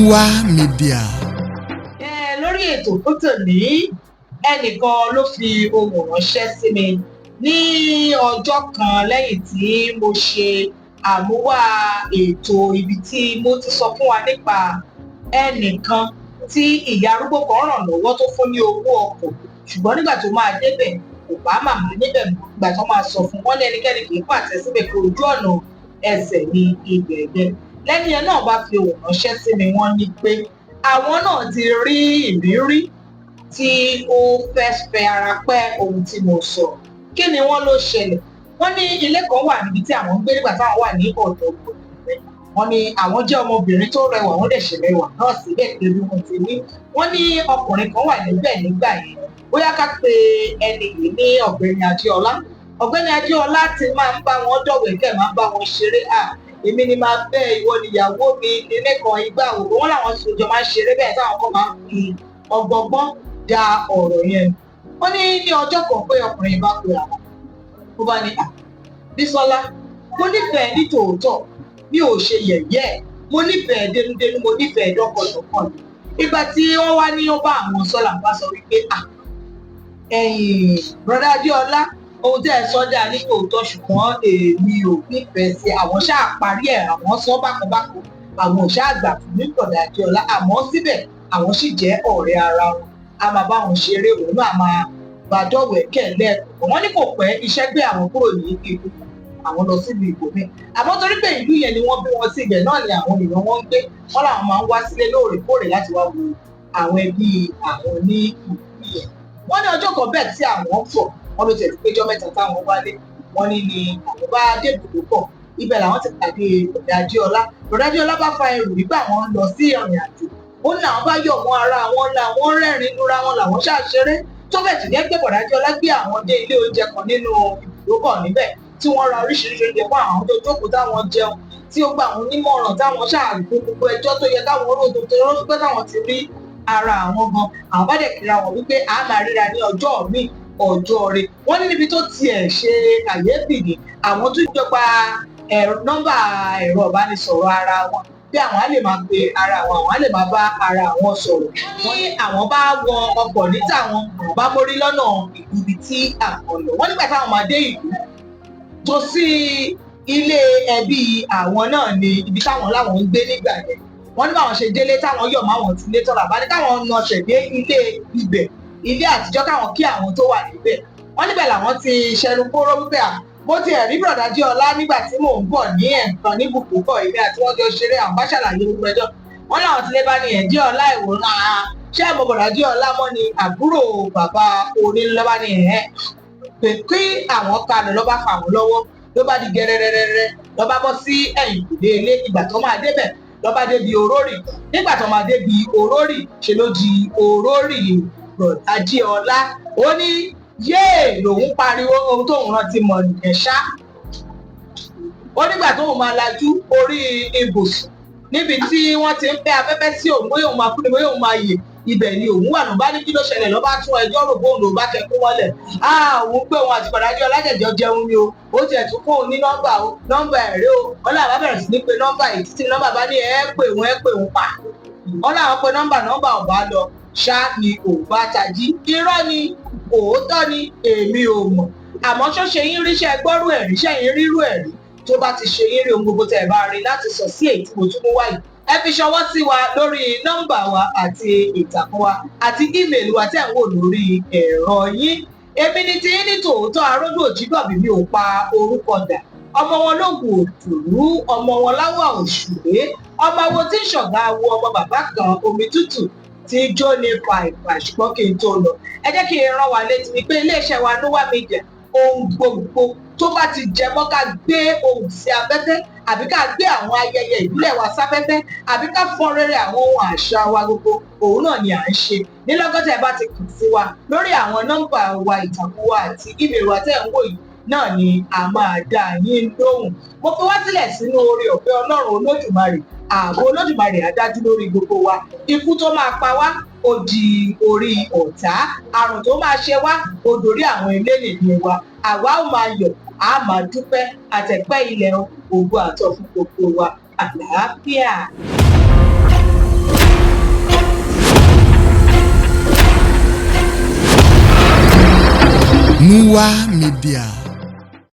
Nuwa Media. Lórí ètò tó tòní ẹnìkan ló fi ohùn ránṣẹ́ sí mi ní ọjọ́ kan lẹ́yìn tí mo ṣe àmúwá ètò ibi tí mo ti sọ fún wa nípa ẹnìkan tí ìyá arúgbó kan ràn lọ́wọ́ tó fún ní owó ọkọ̀ ṣùgbọ́n nígbà tó máa débẹ̀ kò bá màmá níbẹ̀ nígbà tó máa sọ fún wọn lẹ́nikẹ́ni kì í pàtẹ síbẹ̀ pé ojú ọ̀nà ẹsẹ̀ ní ibẹ̀ yẹn lẹ́ni yẹn náà bá fi ohùn ránṣẹ́ sí mi wọ́n ní pé àwọn náà ti rí ìrírí tí ó fẹ́ ara pẹ́ ohun tí mo sọ kí ni wọ́n ló ṣẹlẹ̀ wọ́n ní ilé kan wà níbi tí àwọn ń gbé nígbà táwọn wà ní ọ̀dọ̀ wọ́n ní àwọn jẹ́ ọmọbìnrin tó rẹwà wọ́n dẹ̀ ṣe rẹwà náà síbẹ̀ pẹ̀lú wọn ti ní wọ́n ní ọkùnrin kan wà níbẹ̀ nígbà yẹn bóyá ká pe ẹni yìí ní ọ̀gbẹ́ni Adéọlá ọ̀gbẹ́ni Adéọlá ti máa ń bá wọn dọ̀wẹ́kẹ̀ máa ń bá wọn ṣeré èmi ni máa fẹ́ ìwọ níyàwó mi nílé kan igbá òwò wọn làwọn sojọ máa ń ṣeré bẹ́ẹ̀ táwọn kan máa ń fi ọgbọgbọ́n da ọ̀rọ̀ yẹn wọ́n ní ọjọ́ kan pé ọkùnrin bá pe àwọn ó bá ní Bísọ́lá mo nífẹ̀ẹ́ ní tòótọ́ mi ò ṣe yẹ̀yẹ́ mo nífẹ̀ẹ́ dénúdénú mo nífẹ̀ẹ́ dọ́kọ̀dọ́kọ̀ ni ìgbà tí wọ́n wá ní ó bá àwọn sọ́là bá sọ wípé brother Adéọlá ohun tẹ́ ẹ sọ dáa ní tòótọ́ ṣùgbọ́n èmi ò nífẹ̀ẹ́ sí àwọn ṣáà parí ẹ̀ àwọn sọ bákanbákan àwọn ò ṣáà gbà fún mi brother Adéọlá àmọ́ síbẹ̀ àwọn sì jẹ́ ọ̀rẹ́ ara wọn a máa bá wọn ṣeré òun náà máa bá dọ̀wẹ́kẹ̀ lẹ́ẹ̀kọ̀ọ̀kan wọ́n ní kò pẹ́ iṣẹ́ gbé àwọn kúrò ní ìlú àwọn lọ sílùú ìbòmí àmọ́ torí pé ìlú yẹn ni wọ́n bí wọn sí ibẹ̀ náà ni àwọn èèyàn wọn ń gbé wọn làwọn máa ń wá sílé lóòrèkóòrè láti wá wo àwọn ẹbí àwọn ní ìlú yẹn wọ́n ní ọjọ́ kan bẹ́ẹ̀ tí àwọn pọ̀ wọ́n ló tẹ̀lé péjọ mẹ́ta táwọn wálé wọ́n ní ni àwọn bá débùdó pọ̀ ibẹ̀ làwọn ti pàdé bọ̀dá Adéọlá bọ̀dá Adéọlá bá fa ẹrù nígbà wọn lọ sí ìrìn àjò ó ní àwọn bá yọ̀ mọ́ ara wọn làwọn rẹ́rìn lura wọn làwọn ṣàṣeré tó bẹ̀ tí jẹ́ pé bọ̀dá Adéọlá gbé àwọn dé ilé oúnjẹ kan nínú ibùdókọ̀ níbẹ̀ tí wọ́n ra oríṣiríṣi oúnjẹ fún àwọn tó jókòó táwọn jẹun tí ó gba àwọn onímọ̀ràn táwọn ṣàgbé gbogbo ẹjọ́ tó yẹ káwọn ròdò tó rọ́ pé táwọn ti rí ara àwọn gan àwọn bá dẹ̀ kíra wọn wípé a máa ríra ní ọjọ́ míì ọjọ́ rẹ̀ wọ́n ní níbi tó tiẹ̀ ṣe kàyéfì ni àwọn tó jọpa nọ́mbà ẹ̀rọ ìbánisọ̀rọ̀ ara wọn bí àwọn á lè máa pe ara wọn àwọn á lè máa bá ara wọn sọ̀rọ̀ wọ́n ní àwọn bá wọ ọkọ̀ níta wọn bá mórí lọ́nà ibi tí àwọn lọ wọ́n nígbà táwọn máa dé ìlú tó sí ilé ẹbí àwọn náà ni ibi táwọn láwọn ń gbé nígbà yẹn wọ́n ní báwọn ṣe délé táwọn yọ̀ máwọn ti lé tọ́lá bá ní káwọn nọṣẹ̀ dé ilé ibẹ̀ ilé àtijọ́ káwọn kí àwọn tó wà níbẹ̀ wọ́n níbẹ̀ làwọn ti ṣẹnu kóró wípé mo ti ẹ̀rí bọ̀dá Adéọlá nígbà tí mò ń bọ̀ ní ẹ̀ǹkan ní bùkúkọ̀ èmi àti wọ́n jọ ṣeré àwọn bá ṣàlàyé gbogbo ẹjọ́ wọ́n làwọn ti lé bá ní Adéọlá ìwòran ṣé ẹ̀mọ bọ̀dá Adéọlá mọ́ ni àbúrò bàbá onílọ́ba ní pé kí àwọn kalẹ̀ lọ́ba fà wọ́n lọ́wọ́ ló bá di gẹ́rẹ́rẹ́rẹ́rẹ́ lọ́ba bọ́ sí ẹ̀yìn ìdè ilé ìgbà tó máa débẹ̀ lọ́ba débi orórì nígbà tó máa débi orórì ṣe ló di orórì bọ̀dá Adéọlá ó ní yéè lòun pariwo ohun tóun rántí mọ̀ nìyẹn ṣá ó nígbà tóun máa lajú orí ibùsùn níbi tí wọ́n ti ń fẹ́ afẹ́fẹ́ sí òun bóyá òun máa kú ni bóyá òun máa yè ibẹ̀ ni òun wà lóun bá ní kí ló ṣẹlẹ̀ lọ́ba tún ẹjọ́ rò bóun lòun bá kẹ́kọ̀ọ́ wọlé òun pé òun àti bọ̀dá Adéọlá jẹ̀jọ́ jẹun ni o ó tiẹ̀ tún fún òun ní nọ́mbà ẹ̀rẹ́ o wọ́n làwọn bẹ̀rẹ̀ sí ní pe nọ́mbà yìí títí nọ́mbà bá ní ẹ pè wọ́n pa wọ́n làwọn pe nọ́mbà ọ̀bá lọ ṣá ni òun bá tají irọ́ ni òótọ́ ni èmi ò mọ̀ àmọ́ ṣó ṣe yín ríṣẹ́ gbọ́rú ẹ̀rí ṣẹ́yìn rírú ẹ̀rí tó bá ti ṣe yín rí ohun gbogbo tẹ̀ bá rí láti sọ sí èyí tí mo tún mú wáyé ẹ fi ṣọwọ́ sí wa lórí nọ́mbà wa àti ìtàkùn wa àti ímeèlì wa tẹ̀ ń wò lórí ẹ̀rọ yín èmi ni ti yín ní tòótọ́ Aródú Òjígbọ̀bí mi ò pa orúkọ dà ọmọ wọn lóògùn òtùrú ọmọ wọn láwọ̀ òṣùlé ọmọ wo tí ń ṣọ̀gá wo ọmọ bàbá kan omi tútù tí jó ní fàìfà ṣùgbọ́n kí n tó lọ ẹ jẹ́ kí n rán wa létí ni pé iléeṣẹ́ wa Nuwa Media ohun gbogbo tó bá ti jẹ mọ́ ká gbé ohùn sí afẹ́fẹ́ àbí ká gbé àwọn ayẹyẹ ìbílẹ̀ wa sáfẹ́fẹ́ àbí ká fọ́n rere àwọn ohun àṣà wa gbogbo òun náà ni à ń ṣe nílọ́gọ́tà ẹ bá ti kàn sí wa lórí àwọn nọ́mbà wa ìtàkùn wa àti ímeèlì wa tẹ̀ ń wò yìí náà ni a máa dá yín lóhùn mo fi wá sílẹ̀ sínú oore ọ̀fẹ́ Ọlọ́run Olódùmarè ààbò Olódùmarè á dájú lórí gbogbo wa ikú tó máa pa wá ó di orí ọ̀tá àrùn tó máa ṣe wá ó dorí àwọn elénìyàn wa àwa ó máa yọ̀ á máa dúpẹ́ àtẹ̀pẹ́ ilẹ̀ ògo àtọ̀ fún gbogbo wa àlàáfíà. Nuwa Media.